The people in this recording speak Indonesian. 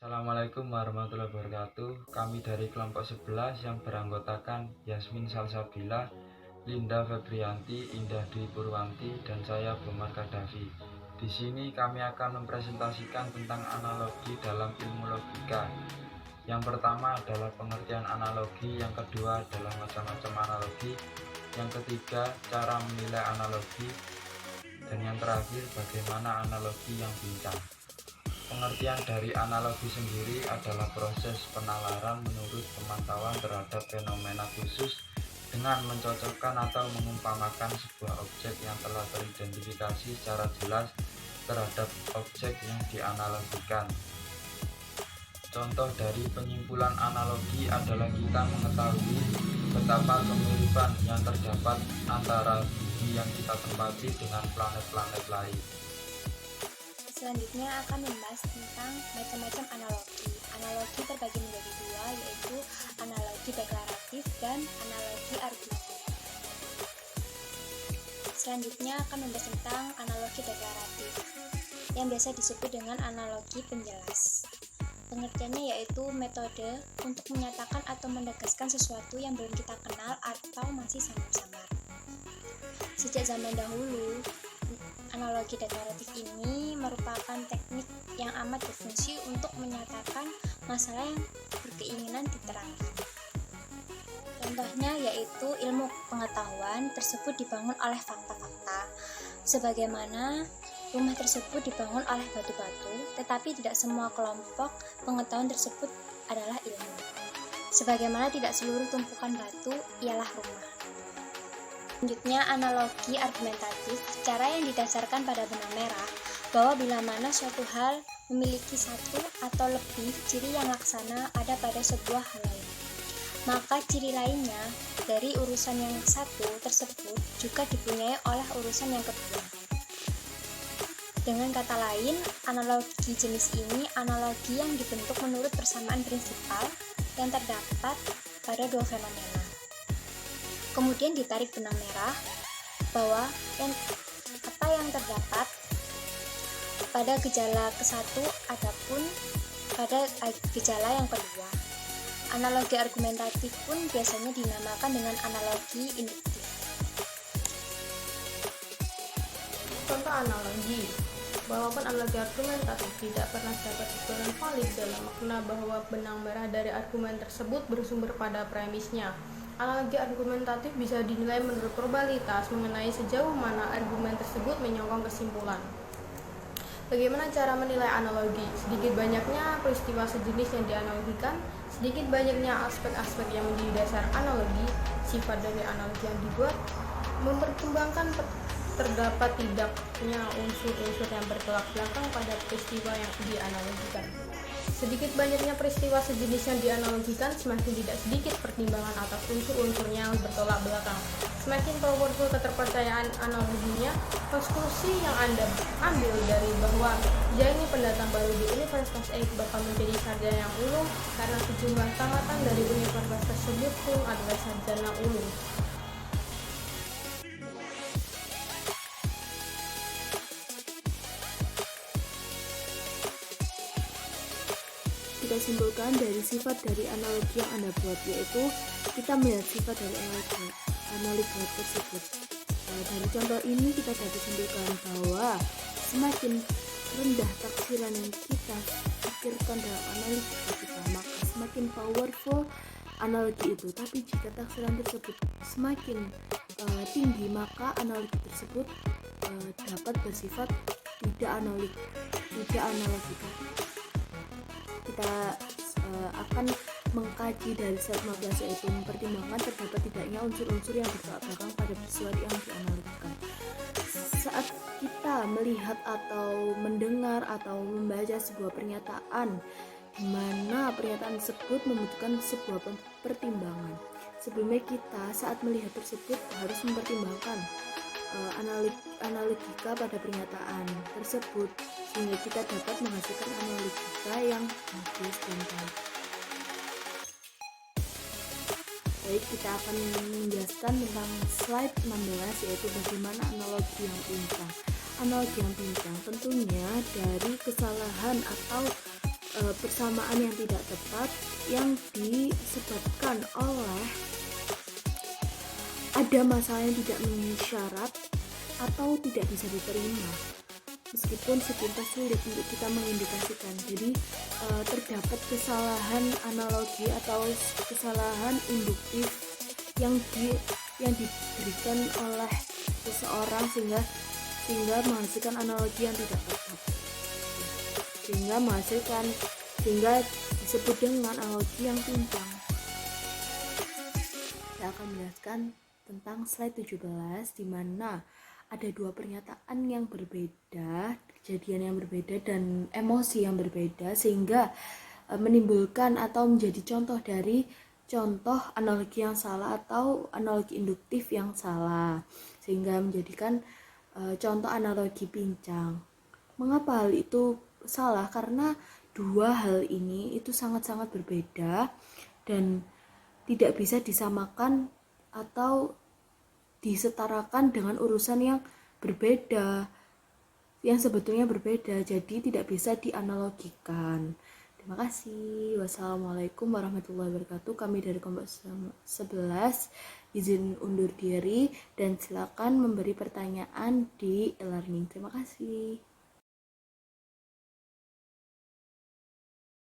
Assalamualaikum warahmatullahi wabarakatuh. Kami dari kelompok 11 yang beranggotakan Yasmin Salsabila, Linda Febrianti, Indah Dwi Purwanti, dan saya Bomar Kadafi. Di sini kami akan mempresentasikan tentang analogi dalam ilmu logika. Yang pertama adalah pengertian analogi, yang kedua adalah macam-macam analogi, yang ketiga cara menilai analogi, dan yang terakhir bagaimana analogi yang pincang. Pengertian dari analogi sendiri adalah proses penalaran menurut pemantauan terhadap fenomena khusus dengan mencocokkan atau mengumpamakan sebuah objek yang telah teridentifikasi secara jelas terhadap objek yang dianalogikan. Contoh dari penyimpulan analogi adalah kita mengetahui betapa kemiripan yang terdapat antara bumi yang kita tempati dengan planet-planet lain. Selanjutnya akan membahas tentang macam-macam analogi. Analogi terbagi menjadi dua, yaitu analogi deklaratif dan analogi argumentatif. Selanjutnya akan membahas tentang analogi deklaratif, yang biasa disebut dengan analogi penjelas. Pengertiannya yaitu metode untuk menyatakan atau menegaskan sesuatu yang belum kita kenal atau masih samar-samar. Sejak zaman dahulu, analogi deklaratif ini merupakan teknik yang amat berfungsi untuk menyatakan masalah yang berkeinginan diterangkan. Contohnya yaitu ilmu pengetahuan tersebut dibangun oleh fakta-fakta, sebagaimana rumah tersebut dibangun oleh batu-batu, tetapi tidak semua kelompok pengetahuan tersebut adalah ilmu. Sebagaimana tidak seluruh tumpukan batu ialah rumah. Selanjutnya, analogi argumentatif, cara yang didasarkan pada benang merah, bahwa bila mana suatu hal memiliki satu atau lebih ciri yang laksana ada pada sebuah hal lain, maka ciri lainnya dari urusan yang satu tersebut juga dipunyai oleh urusan yang kedua. Dengan kata lain, analogi jenis ini analogi yang dibentuk menurut persamaan prinsipal yang terdapat pada dua fenomena. Kemudian ditarik benang merah bahwa apa yang terdapat pada gejala ke-1 adapun pada gejala yang kedua. Analogi argumentatif pun biasanya dinamakan dengan analogi induktif. Contoh analogi, walaupun analogi argumentatif tidak pernah dapat disebutkan valid dalam makna bahwa benang merah dari argumen tersebut bersumber pada premisnya. Analogi argumentatif bisa dinilai menurut probabilitas mengenai sejauh mana argumen tersebut menyokong kesimpulan. Bagaimana cara menilai analogi? Sedikit banyaknya peristiwa sejenis yang dianalogikan, sedikit banyaknya aspek-aspek yang menjadi dasar analogi, sifat dari analogi yang dibuat, mempertimbangkan terdapat tidaknya unsur-unsur yang bertolak belakang pada peristiwa yang dianalogikan. Sedikit banyaknya peristiwa sejenis yang dianalogikan, semakin tidak sedikit pertimbangan atas unsur-unsurnya yang bertolak belakang. Semakin powerful keterpercayaan analoginya, konklusi yang Anda ambil dari bahwa ini pendatang baru di Universitas X bakal menjadi sarjana yang ulung karena sejumlah tamatan dari universitas tersebut pun adalah sarjana ulung. Kita simpulkan dari sifat dari analogi yang Anda buat, yaitu kita melihat sifat dari analogi tersebut. Dari contoh ini kita dapat simpulkan bahwa semakin rendah taksiran yang kita pikirkan dalam analogi kita, maka semakin powerful analogi itu. Tapi jika taksiran tersebut semakin tinggi, maka analogi tersebut dapat bersifat tidak analogikal. Kita akan mengkaji dari slide 15, yaitu mempertimbangkan terdapat tidaknya unsur-unsur yang bertolak belakang pada peristiwa yang dianalogikan. Saat kita melihat atau mendengar atau membaca sebuah pernyataan di mana pernyataan tersebut membutuhkan sebuah pertimbangan, sebelumnya kita saat melihat tersebut harus mempertimbangkan analogika pada pernyataan tersebut sehingga kita dapat menghasilkan analogika yang bagus dan baik. Baik, kita akan menjelaskan tentang slide 16, yaitu bagaimana analogi yang pincang. Analogi yang pincang tentunya dari kesalahan atau persamaan yang tidak tepat yang disebabkan oleh ada masalah yang tidak memenuhi syarat atau tidak bisa diterima, meskipun sepintas sulit untuk kita mengindikasikan. Jadi terdapat kesalahan analogi atau kesalahan induktif yang diberikan oleh seseorang sehingga menghasilkan analogi yang tidak tepat, sehingga disebut dengan analogi yang pincang. Saya akan menjelaskan tentang slide 17, di mana ada dua pernyataan yang berbeda, kejadian yang berbeda, dan emosi yang berbeda, sehingga menimbulkan atau menjadi contoh dari contoh analogi yang salah atau analogi induktif yang salah, sehingga menjadikan contoh analogi pincang. Mengapa hal itu salah? Karena dua hal ini itu sangat-sangat berbeda dan tidak bisa disamakan atau disetarakan dengan urusan yang berbeda, yang sebetulnya berbeda, jadi tidak bisa dianalogikan. Terima kasih. Wassalamualaikum warahmatullahi wabarakatuh. Kami dari kelompok 11 izin undur diri dan silakan memberi pertanyaan di e-learning. Terima kasih.